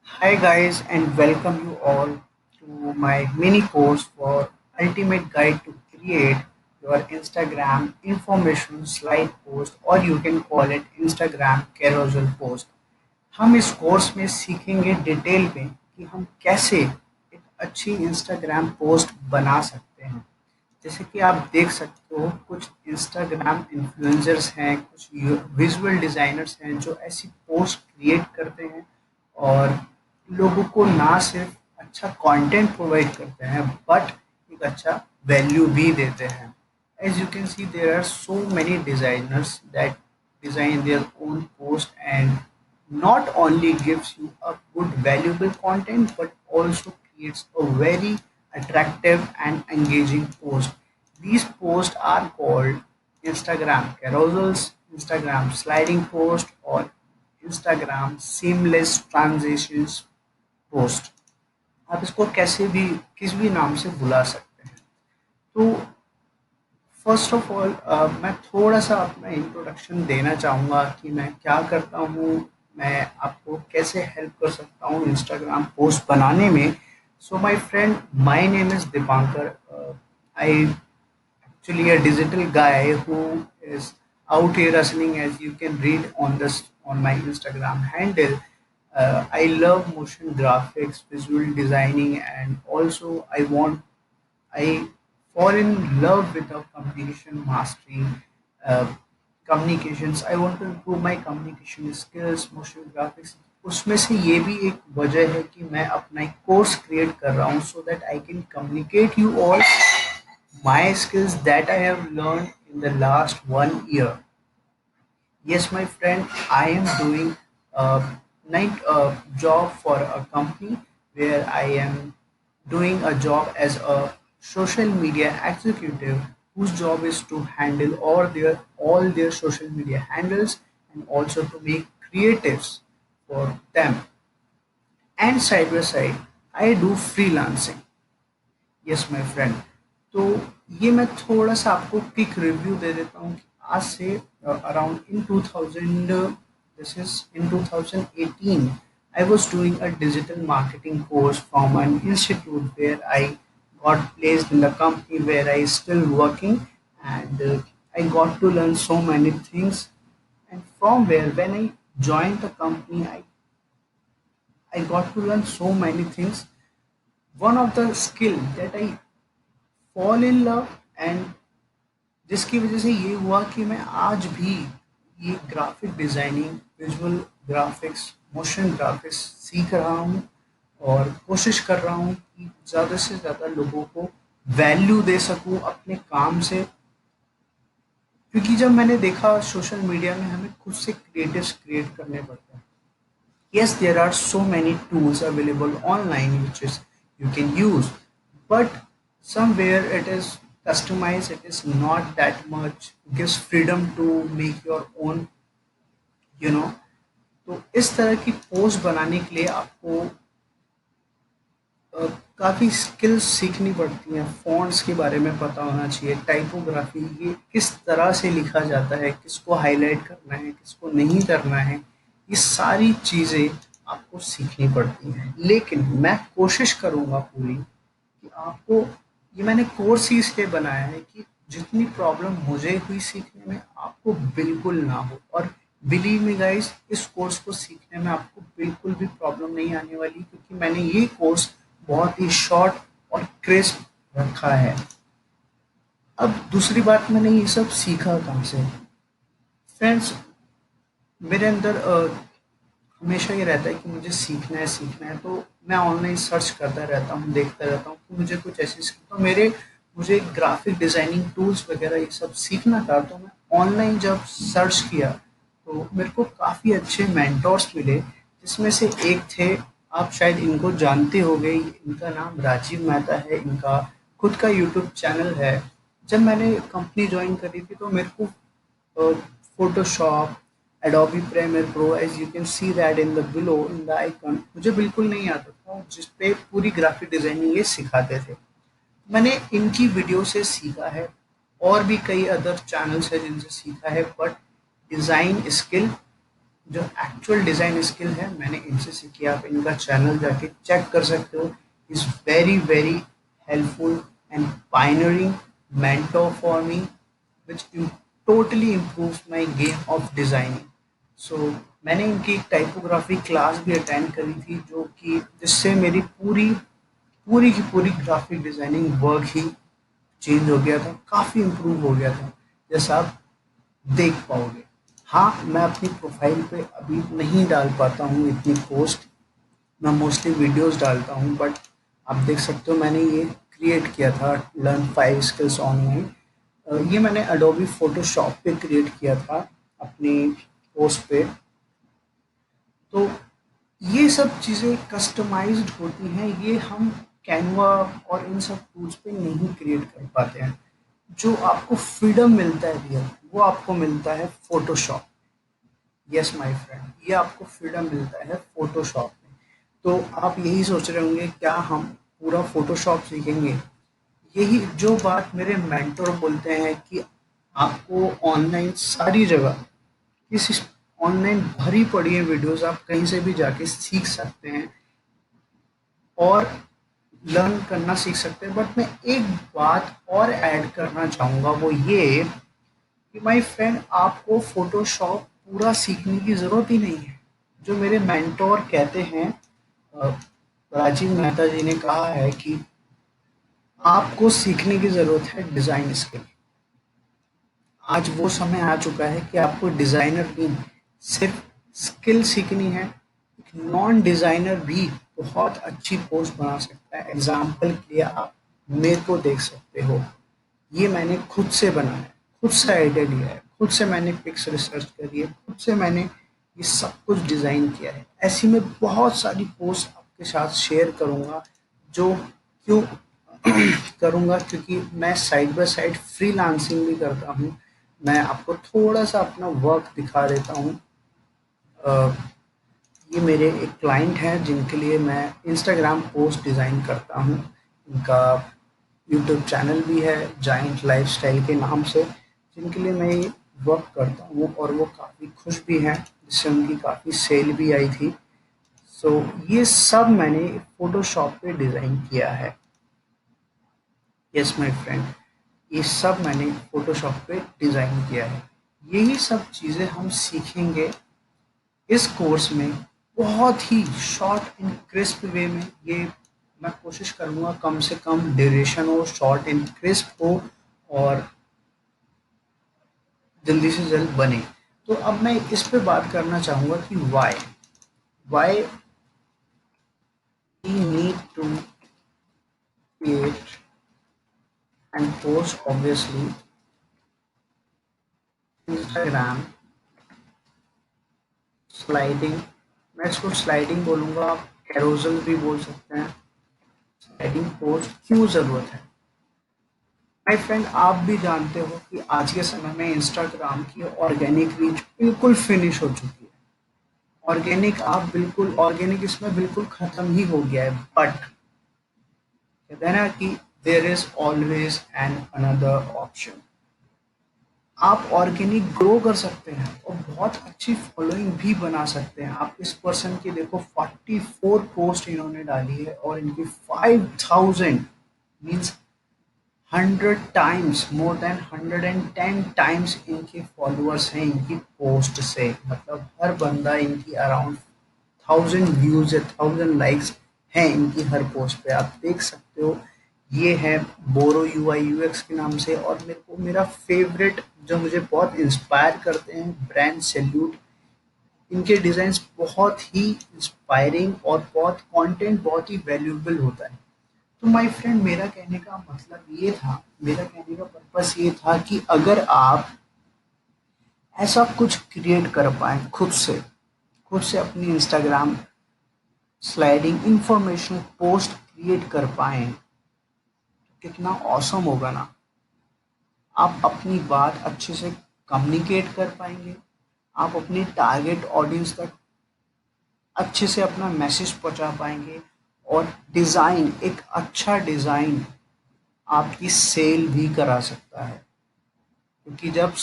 Hi guys and welcome you all to my mini course for ultimate guide to create your Instagram information slide post or you can call it Instagram carousel post। हम इस course में सीखेंगे detail में कि हम कैसे एक अच्छी इंस्टाग्राम पोस्ट बना सकते हैं। जैसे कि आप देख सकते हो कुछ इंस्टाग्राम इन्फ्लुएंसर्स हैं, कुछ विजुअल डिज़ाइनर्स हैं जो ऐसी पोस्ट क्रिएट करते हैं और लोगों को ना सिर्फ अच्छा कंटेंट प्रोवाइड करते हैं बट एक अच्छा वैल्यू भी देते हैं। As you can see, there are so many designers that design their own post and not only gives you a good valuable content but also creates a very attractive and engaging post. These posts are called Instagram carousels, Instagram sliding post or Instagram seamless transitions post। आप इसको कैसे भी किस भी नाम से बुला सकते हैं। तो फर्स्ट ऑफ ऑल मैं थोड़ा-सा अपना इंट्रोडक्शन देना चाहूँगा कि मैं क्या करता हूँ, मैं आपको कैसे हेल्प कर सकता हूँ इंस्टाग्राम पोस्ट बनाने में। So my friend, my name is Dipankar. I actually a digital guy who is out here hustling, as you can read on this on my Instagram handle. I love motion graphics, visual designing, and also I fall in love with a communication mastery, uh, communications. I want to improve my communication skills, motion graphics। उसमें से ये भी एक वजह है कि मैं अपना एक कोर्स क्रिएट कर रहा हूँ so that I can communicate you all my skills that I have learned in the last 1 year। Yes, my friend, I am doing a night job for a company where I am doing a job as a social media executive whose job is to handle all their social media handles and also to make creatives for them. And side by side, I do freelancing। Yes my friend. तो ये मैं थोड़ा सा आपको quick review दे देता हूँ कि आज से around in 2000, this is in 2018 I was doing a digital marketing course from an institute where I got placed in the company where I still working, and I got to learn so many things, and from where when I joined the company I got to learn so many things। One of the skill that I fall in love and जिसकी वजह से ये हुआ कि मैं आज भी ये graphic designing, visual graphics, motion graphics सीख रहा हूँ और कोशिश कर रहा हूँ कि ज़्यादा से ज़्यादा लोगों को वैल्यू दे सकूँ अपने काम से। क्योंकि जब मैंने देखा सोशल मीडिया में हमें खुद से क्रिएटिव्स क्रिएट करने पड़ते हैं। Yes, there are so many tools available online which is you can use, but somewhere it is customized, it is not that much, gives freedom to make your own, you know। तो इस तरह की post बनाने के लिए आपको काफ़ी skills सीखनी पड़ती हैं। फ़ॉन्ट्स के बारे में पता होना चाहिए, टाइपोग्राफी, ये किस तरह से लिखा जाता है, किसको हाइलाइट करना है, किसको नहीं करना है, ये सारी चीज़ें आपको सीखनी पड़ती हैं। लेकिन मैं कोशिश करूँगा पूरी कि आपको, ये मैंने कोर्स ही इसलिए बनाया है कि जितनी प्रॉब्लम मुझे हुई सीखने में आपको बिल्कुल ना हो। और बिलीव मी गाइस, इस कोर्स को सीखने में आपको बिल्कुल भी प्रॉब्लम नहीं आने वाली क्योंकि मैंने ये कोर्स बहुत ही शॉर्ट और क्रिस्प रखा है। अब दूसरी बात, मैंने ये सब सीखा कहाँ से? फ्रेंड्स, मेरे अंदर हमेशा ये रहता है कि मुझे सीखना है, तो मैं ऑनलाइन सर्च करता रहता हूँ, देखता रहता हूँ कि मुझे कुछ ऐसी तो मुझे ग्राफिक डिज़ाइनिंग टूल्स वगैरह ये सब सीखना था। तो मैं ऑनलाइन जब सर्च किया तो मेरे को काफ़ी अच्छे मेंटोर्स मिले, जिसमें से एक थे, आप शायद इनको जानते होंगे, इनका नाम राजीव मेहता है, इनका खुद का यूट्यूब चैनल है। जब मैंने कंपनी ज्वाइन करी थी तो मेरे को Photoshop, Adobe Premiere Pro, as you can see that in the below in the icon, मुझे बिल्कुल नहीं आता था, जिस पे पूरी ग्राफिक डिज़ाइनिंग ये सिखाते थे। मैंने इनकी वीडियो से सीखा है, और भी कई अदर चैनल्स है जिनसे सीखा है, बट डिज़ाइन स्किल जो एक्चुअल डिज़ाइन स्किल है मैंने इनसे सीखी है। आप इनका चैनल जाके चेक कर सकते हो। Is very very helpful and pioneering mentor for me, which totally improves my game of designing. So मैंने इनकी एक टाइपोग्राफी क्लास भी अटेंड करी थी, जो कि जिससे मेरी पूरी पूरी की पूरी ग्राफिक डिजाइनिंग वर्क ही चेंज हो गया था, काफ़ी इम्प्रूव हो गया था, जैसा आप देख पाओगे। हाँ, मैं अपनी प्रोफाइल पे अभी नहीं डाल पाता हूँ इतनी पोस्ट, मैं मोस्टली वीडियोस डालता हूँ, बट आप देख सकते हो मैंने ये क्रिएट किया था, लर्न 5 स्किल्स ऑनलाइन। ये मैंने अडोबी फोटोशॉप पे क्रिएट किया था अपनी पोस्ट पे। तो ये सब चीज़ें कस्टमाइज्ड होती हैं, ये हम कैनवा और इन सब टूल्स पे नहीं क्रिएट कर पाते हैं। जो आपको फ्रीडम मिलता है रियल, वो आपको मिलता है फोटोशॉप। यस माय फ्रेंड, ये आपको फ्रीडम मिलता है फोटोशॉप में। तो आप यही सोच रहे होंगे क्या हम पूरा फोटोशॉप सीखेंगे? यही जो बात मेरे मेंटर बोलते हैं कि आपको ऑनलाइन सारी जगह, किसी ऑनलाइन भरी पड़ी है वीडियोस, आप कहीं से भी जाके सीख सकते हैं और लर्न करना सीख सकते हैं। बट मैं एक बात और ऐड करना चाहूँगा, वो ये कि माय फ्रेंड, आपको फोटोशॉप पूरा सीखने की ज़रूरत ही नहीं है। जो मेरे मेंटोर कहते हैं, अ, राजीव मेहता जी ने कहा है कि आपको सीखने की ज़रूरत है डिज़ाइन स्किल। आज वो समय आ चुका है कि आपको डिज़ाइनर नहीं, सिर्फ स्किल सीखनी है। एक नॉन डिज़ाइनर भी बहुत अच्छी पोस्ट बना सकता है। एग्जाम्पल के लिए आप मेरे को देख सकते हो, ये मैंने खुद से बनाया है, खुद से आइडिया लिया है, खुद से मैंने पिक्स रिसर्च करी है, खुद से मैंने ये सब कुछ डिज़ाइन किया है। ऐसी मैं बहुत सारी पोस्ट आपके साथ शेयर करूँगा। जो क्यों करूँगा, क्योंकि मैं साइड बाय साइड फ्रीलांसिंग भी करता हूँ। मैं आपको थोड़ा सा अपना वर्क दिखा देता हूँ। अ, ये मेरे एक क्लाइंट हैं जिनके लिए मैं इंस्टाग्राम पोस्ट डिज़ाइन करता हूँ। इनका यूट्यूब चैनल भी है जाइंट लाइफस्टाइल के नाम से, जिनके लिए मैं ये वर्क करता हूँ और वो काफ़ी खुश भी हैं, जिससे उनकी काफ़ी सेल भी आई थी। सो ये सब मैंने फ़ोटोशॉप पे डिज़ाइन किया है। यस माय फ्रेंड, ये सब मैंने फ़ोटोशॉप पे डिज़ाइन किया है। यही सब चीज़ें हम सीखेंगे इस कोर्स में, बहुत ही शॉर्ट एंड क्रिस्प वे में। ये मैं कोशिश करूँगा कम से कम ड्यूरेशन हो, शॉर्ट एंड क्रिस्प हो और जल्दी से जल्द बने। तो अब मैं इस पे बात करना चाहूँगा कि why we need to create and post obviously Instagram sliding. मैं इसको स्लाइडिंग बोलूँगा, आप कैरोजल भी बोल सकते हैं। स्लाइडिंग पोस्ट क्यों ज़रूरत है? माय फ्रेंड, आप भी जानते हो कि आज के समय में इंस्टाग्राम की ऑर्गेनिक रीच बिल्कुल फिनिश हो चुकी है। ऑर्गेनिक इसमें बिल्कुल खत्म ही हो गया है। बट कहते हैं ना कि there is always an another option. आप ऑर्गेनिक ग्रो कर सकते हैं और बहुत अच्छी फॉलोइंग भी बना सकते हैं। आप इस पर्सन की देखो, 44 पोस्ट इन्होंने डाली है और इनकी 5000 means 100 times, more than 110 times इनके फॉलोअर्स हैं इनकी पोस्ट से। मतलब हर बंदा इनकी अराउंड 1000 व्यूज या 1000 लाइक्स हैं इनकी हर पोस्ट पे, आप देख सकते हो। ये है बोरो UI UX के नाम से। और मेरे को मेरा फेवरेट, जो मुझे बहुत इंस्पायर करते हैं, ब्रांड सैल्यूट। इनके डिज़ाइंस बहुत ही इंस्पायरिंग और बहुत कंटेंट बहुत ही वैल्यूएबल होता है। तो माय फ्रेंड, मेरा कहने का पर्पस ये था कि अगर आप ऐसा कुछ क्रिएट कर पाएँ खुद से अपनी Instagram sliding information post create कर पाएँ, कितना ऑसम होगा ना। आप अपनी बात अच्छे से कम्युनिकेट कर पाएँगे, आप अपनी टारगेट ऑडियंस तक अच्छे से अपना मैसेज पहुँचा पाएँगे और एक अच्छा डिज़ाइन आपकी सेल भी करा सकता है। क्योंकि जब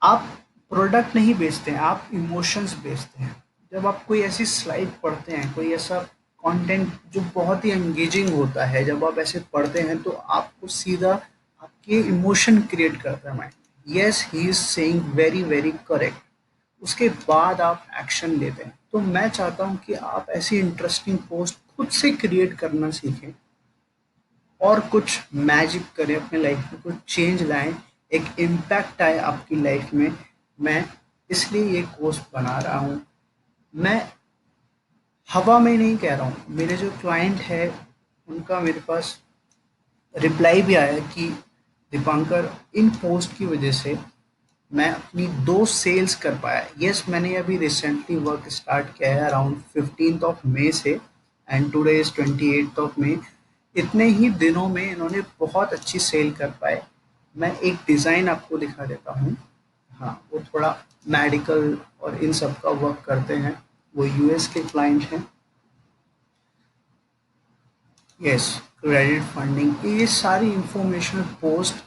आप प्रोडक्ट नहीं बेचते हैं, आप इमोशंस बेचते हैं। जब आप कोई ऐसी स्लाइड पढ़ते हैं, कोई ऐसा कंटेंट जो बहुत ही एंगेजिंग होता है, जब आप ऐसे पढ़ते हैं तो आपको सीधा आपके इमोशन क्रिएट करता है mind. Yes, he is saying very very correct. उसके बाद आप एक्शन लेते हैं। तो मैं चाहता हूँ कि आप ऐसी इंटरेस्टिंग पोस्ट खुद से क्रिएट करना सीखें और कुछ मैजिक करें अपने लाइफ में, कुछ चेंज लाएं, एक इम्पैक्ट आए आपकी लाइफ में। मैं इसलिए ये कोर्स बना रहा हूँ। मैं हवा में नहीं कह रहा हूँ, मेरे जो क्लाइंट है उनका मेरे पास रिप्लाई भी आया कि दीपांकर, इन पोस्ट की वजह से मैं अपनी 2 सेल्स कर पाया। यस, मैंने अभी रिसेंटली वर्क स्टार्ट किया है अराउंड 15th ऑफ मई से, and today is 28th of May. इतने ही दिनों में इन्होंने बहुत अच्छी सेल कर पाए। मैं एक डिज़ाइन आपको दिखा देता हूँ। हाँ, वो थोड़ा मेडिकल और इन सब का वर्क करते हैं, वो यूएस के क्लाइंट हैं। यस, क्रेडिट फंडिंग, ये सारी इंफॉर्मेशनल पोस्ट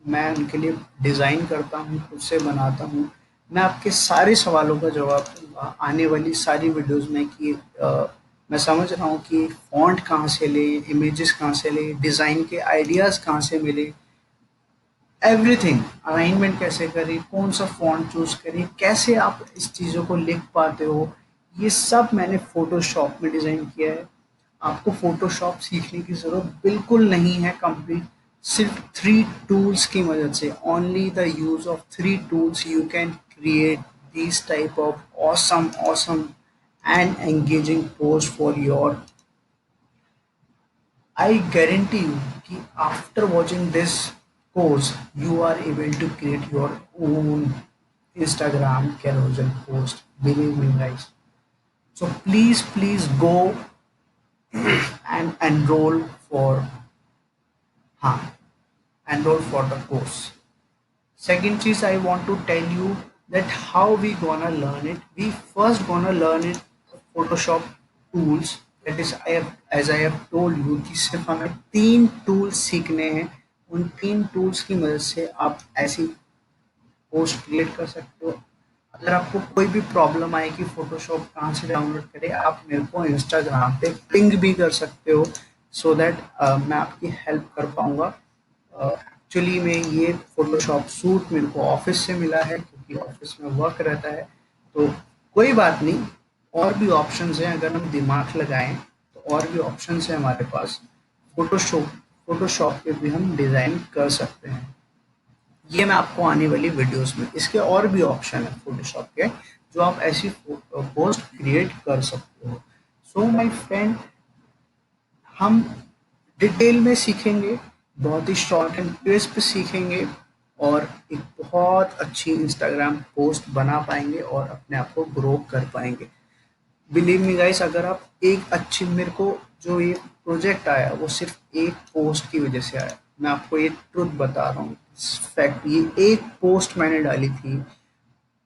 मैं उनके लिए डिज़ाइन करता हूँ, खुद से बनाता हूँ। मैं आपके सारे सवालों का जवाब दूँगा आने वाली सारी वीडियोज़ में कि मैं समझ रहा हूँ कि फ़ॉन्ट कहाँ से लें, इमेजेस कहाँ से लें, डिज़ाइन के आइडियाज़ कहाँ से मिले, एवरीथिंग, अलाइनमेंट कैसे करें, कौन सा फ़ॉन्ट चूज़ करें, कैसे आप इस चीज़ों को लिख पाते हो, ये सब मैंने फ़ोटोशॉप में डिज़ाइन किया है। आपको फ़ोटोशॉप सीखने की ज़रूरत बिल्कुल नहीं है कंप्लीट, सिर्फ 3 टूल्स की मदद से, only the use of 3 tools you can create these type of awesome and engaging post for your। I guarantee you कि after watching this course, you are able to create your own Instagram carousel post. Believe me, guys. So please go and हाँ enroll for the course. Second cheese I want to tell you that how we gonna learn it. We first gonna learn it Photoshop tools. That is I have as I have told you कि सिर्फ हमें 3 tools सीखने हैं। उन 3 tools की मदद से आप ऐसी पोस्ट क्रिएट कर सकते हो। अगर आपको कोई भी प्रॉब्लम आए कि फोटोशॉप कहाँ से डाउनलोड करें, आप मेरे को इंस्टाग्राम पे पिंग भी कर सकते हो, सो दैट मैं आपकी हेल्प कर पाऊंगा। एक्चुअली में ये फ़ोटोशॉप सूट मेरे को ऑफ़िस से मिला है क्योंकि ऑफ़िस में वर्क रहता है, तो कोई बात नहीं, और भी ऑप्शंस हैं, अगर हम दिमाग लगाएँ तो और भी ऑप्शंस हैं हमारे पास। फ़ोटोशॉप फ़ोटोशॉप पे भी हम डिज़ाइन कर सकते हैं। ये मैं आपको आने वाली वीडियोस में, इसके और भी ऑप्शन है फ़ोटोशॉप के, जो आप ऐसी पोस्ट क्रिएट कर सकते हो। सो माय फ्रेंड, हम डिटेल में सीखेंगे, बहुत ही शॉर्ट एंड क्रिस्प सीखेंगे, और एक बहुत अच्छी इंस्टाग्राम पोस्ट बना पाएंगे और अपने आप को ग्रो कर पाएंगे। बिलीव मी गाइस, अगर आप एक अच्छी, मेरे को जो ये प्रोजेक्ट आया वो सिर्फ एक पोस्ट की वजह से आया। मैं आपको ये ट्रुथ बता रहा हूँ, फैक्ट, ये एक पोस्ट मैंने डाली थी।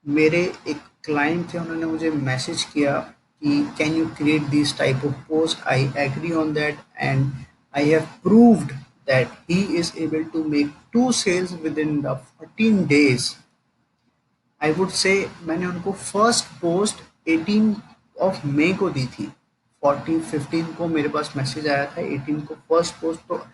मेरे एक क्लाइंट थे, उन्होंने मुझे मैसेज किया कि can you create this type of post, I agree on that and I have proved that he is able to make 2 sales within the 14 days। I would say मैंने उनको first post 18 of May को दी थी, 14 15 को मेरे पास message आया था, 18 को first post, तो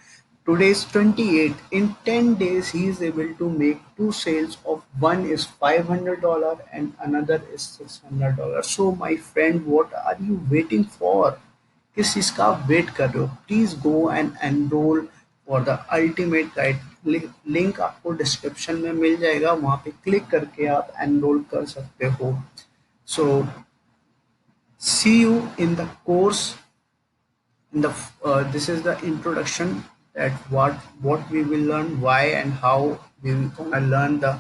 today is 28। In 10 days he is able to make 2 sales of, one is $500 and another is $600। So my friend, what are you waiting for? किस चीज़ का आप वेट कर रहे हो? Please go and enrol for the ultimate guide. Link आपको description में मिल जाएगा, वहाँ पे क्लिक करके आप एनरोल कर सकते हो। So see you in the course. In the this is the introduction, that what we will learn, why and how we will gonna learn the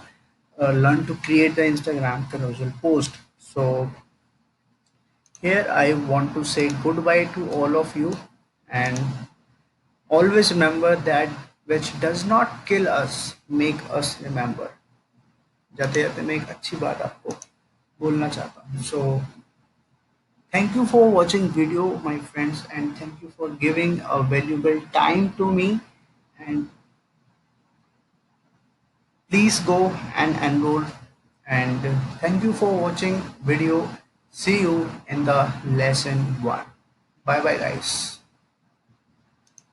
learn to create the Instagram carousel post. So here I want to say goodbye to all of you, and always remember that which does not kill us make us remember। जाते जाते मैं एक अच्छी बात आपको बोलना चाहता हूँ। सो thank you for watching video, my friends, and thank you for giving a valuable time to me, and please go and enroll and thank you for watching video. See you in the lesson 1. Bye bye guys.